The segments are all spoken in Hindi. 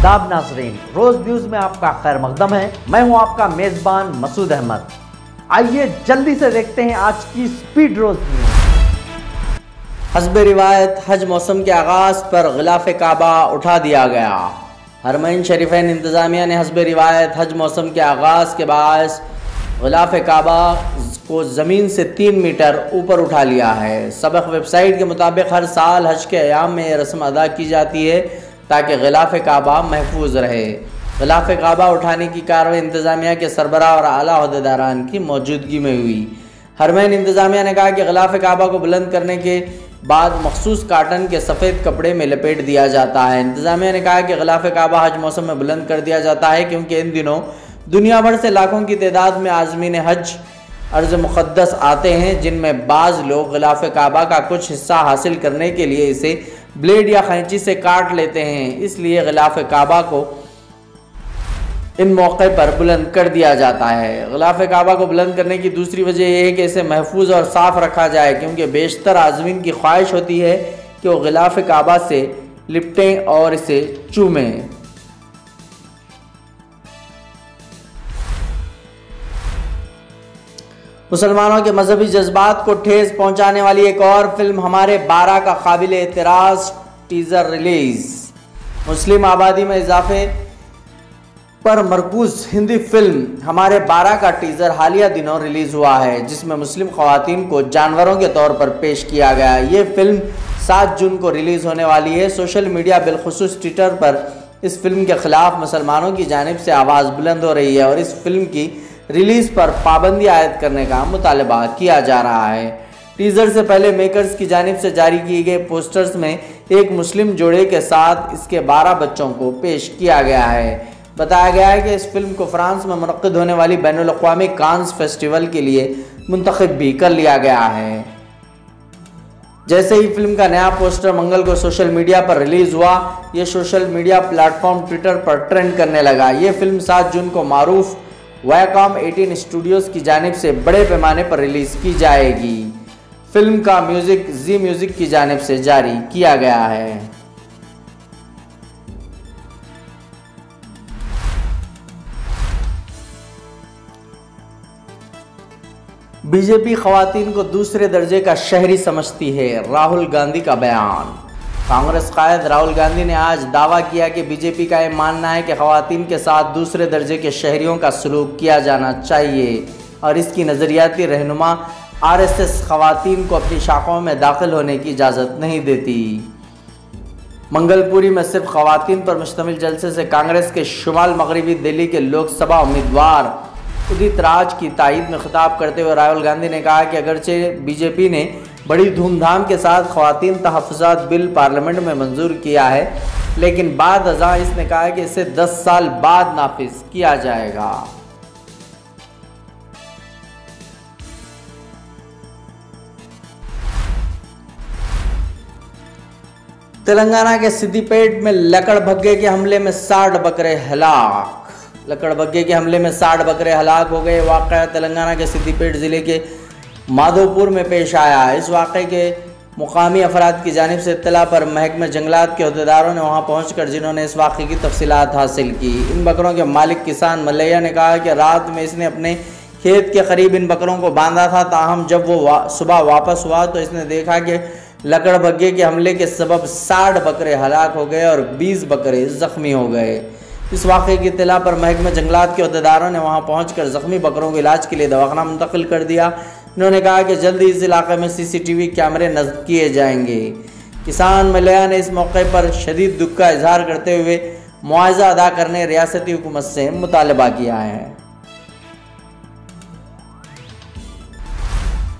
आदाब नाज़रीन, रोज न्यूज में आपका खैर मकदम है। मैं हूं आपका मेजबान मसूद अहमद। आइए जल्दी से देखते हैं आज की स्पीड रोज न्यूज। हस्ब रिवायत हज मौसम के आगाज़ पर गिलाफ काबा उठा दिया गया। हरमैन शरीफैन इंतज़ामिया ने हस्ब रिवायत हज मौसम के आगाज़ के बायस गिलाफ काबा को ज़मीन से 3 मीटर ऊपर उठा लिया है। सबक वेबसाइट के मुताबिक हर साल हज के अयाम में यह रस्म अदा की जाती है ताकि गिलाफ काबा महफूज रहे। गिलाफ काबा उठाने की कार्रवाई इंतज़ामिया के सरबराह और आला ओहदेदारान की मौजूदगी में हुई। हरमैन इंतज़ामिया ने कहा कि गिलाफ काबा को बुलंद करने के बाद मखसूस काटन के सफ़ेद कपड़े में लपेट दिया जाता है। इंतज़ामिया ने कहा कि गिलाफ काबा हज मौसम में बुलंद कर दिया जाता है क्योंकि इन दिनों दुनिया भर से लाखों की तादाद में आज़मीन हज अर्ज़ मुक़द्दस आते हैं, जिनमें बाज़ लोग गिलाफ काबा का कुछ हिस्सा हासिल करने के लिए इसे ब्लेड या खैंची से काट लेते हैं। इसलिए गिलाफ काबा को इन मौके पर बुलंद कर दिया जाता है। गिलाफ काबा को बुलंद करने की दूसरी वजह यह है कि इसे महफूज और साफ़ रखा जाए, क्योंकि बेशतर आज़मीन की ख्वाहिश होती है कि वो गिलाफ काबा से लिपटें और इसे चूमें। मुसलमानों के मजहबी जज्बात को ठेस पहुंचाने वाली एक और फिल्म हमारे 12 का काबिल एतराज़ टीज़र रिलीज। मुस्लिम आबादी में इजाफे पर मरकूज हिंदी फिल्म हमारे 12 का टीज़र हालिया दिनों रिलीज हुआ है, जिसमें मुस्लिम ख़वातीन को जानवरों के तौर पर पेश किया गया। ये फिल्म 7 जून को रिलीज होने वाली है। सोशल मीडिया बिलखुसूस ट्विटर पर इस फिल्म के खिलाफ मुसलमानों की जानिब से आवाज़ बुलंद हो रही है और इस फिल्म की रिलीज पर पाबंदी आयद करने का मुतालबा किया जा रहा है। टीजर से पहले मेकर्स की जानिब से जारी किए गए पोस्टर्स में एक मुस्लिम जोड़े के साथ इसके 12 बच्चों को पेश किया गया है। बताया गया है कि इस फिल्म को फ्रांस में मुनक्किद होने वाली बैनुल अक़वामी कांस फेस्टिवल के लिए मुंतखब भी कर लिया गया है। जैसे ही फिल्म का नया पोस्टर मंगल को सोशल मीडिया पर रिलीज हुआ, यह सोशल मीडिया प्लेटफॉर्म ट्विटर पर ट्रेंड करने लगा। ये फिल्म 7 जून को मारूफ वायाकॉम 18 स्टूडियोज़ की जानिब से बड़े पैमाने पर रिलीज़ की जाएगी। फिल्म का म्यूज़िक जी म्यूज़िक की जानिब से जारी किया गया है। बीजेपी ख़वातीन को दूसरे दर्जे का शहरी समझती है, राहुल गांधी का बयान। कांग्रेस कायद राहुल गांधी ने आज दावा किया कि बीजेपी का यह मानना है कि ख़वातीन के साथ दूसरे दर्जे के शहरियों का सलूक किया जाना चाहिए और इसकी नज़रियाती रहनुमा आरएसएस ख़वातीन को अपनी शाखाओं में दाखिल होने की इजाज़त नहीं देती। मंगलपुरी में सिर्फ ख़वातीन पर मुश्तमिल जलसे से कांग्रेस के शुमाल मगरबी दिल्ली के लोकसभा उम्मीदवार उदित राज की तायीद में खिताब करते हुए राहुल गांधी ने कहा कि अगरचे बीजेपी ने बड़ी धूमधाम के साथ ख़वातीन तहफ़्फ़ुज़ात बिल पार्लियामेंट में मंजूर किया है, लेकिन बाद अज़ां इसने कहा कि इसे 10 साल बाद नाफिज किया जाएगा। तेलंगाना के सिद्दीपेट में लकड़बग्घे के हमले में 60 बकरे हलाक। लकड़बग्घे के हमले में 60 बकरे हलाक हो गए। वाक़या तेलंगाना के सिद्दीपेट ज़िले के माधोपुर में पेश आया। इस वाक़े के मुकामी अफराद की जानिब से इत्तला पर महकमे जंगलात के अहदेदारों ने वहां पहुंचकर जिन्होंने इस वाक़े की तफसीलात हासिल की। इन बकरों के मालिक किसान मल्लैया ने कहा कि रात में इसने अपने खेत के करीब इन बकरों को बांधा था, ताहम जब वो सुबह वापस हुआ तो इसने देखा कि लकड़बग्घे के हमले के सबब 60 बकरे हलाक हो गए और 20 बकरे ज़ख्मी हो गए। इस वाक़े की इत्तला पर महकमे जंगलात के अहदेदारों ने वहां पहुंचकर ज़ख्मी बकरों को इलाज के लिए दवाखाना मुंतकिल कर दिया। उन्होंने कहा कि जल्द ही इस इलाके में CCTV कैमरे नस्ब किए जाएंगे। किसान मल्लैया ने इस मौके पर शदीद दुख का इजहार करते हुए मुआवजा अदा करने रियासती हुकूमत से मुतालबा किया है।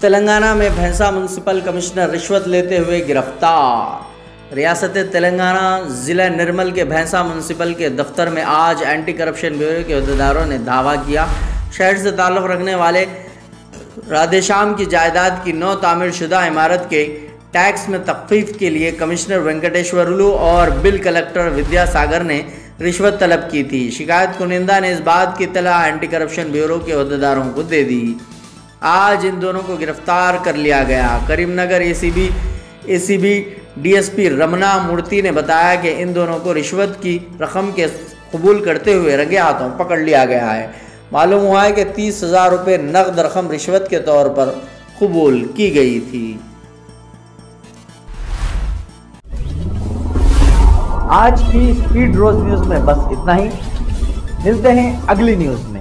तेलंगाना में भैंसा म्यूनसिपल कमिश्नर रिश्वत लेते हुए गिरफ्तार। रियासत तेलंगाना ज़िला निर्मल के भैंसा म्यूनसिपल के दफ्तर में आज एंटी करप्शन ब्यूरो के अहदेदारों ने दावा किया शहर से ताल्लुक़ रखने वाले राधेश्याम की जायदाद की 9 तामीरशुदा इमारत के टैक्स में तख़फ़ीफ़ के लिए कमिश्नर वेंकटेश्वरलू और बिल कलेक्टर विद्यासागर ने रिश्वत तलब की थी। शिकायत कुनिंदा ने इस बात की इत्तला एंटी करप्शन ब्यूरो के अहदेदारों को दे दी। आज इन दोनों को गिरफ्तार कर लिया गया। करीमनगर ACB डीएसपी रमना मूर्ति ने बताया कि इन दोनों को रिश्वत की रकम के कबूल करते हुए रंगे हाथों पकड़ लिया गया है। मालूम हुआ है कि 30,000 रुपये नकद रकम रिश्वत के तौर पर कबूल की गई थी। आज की स्पीड रोज न्यूज में बस इतना ही। मिलते हैं अगली न्यूज में।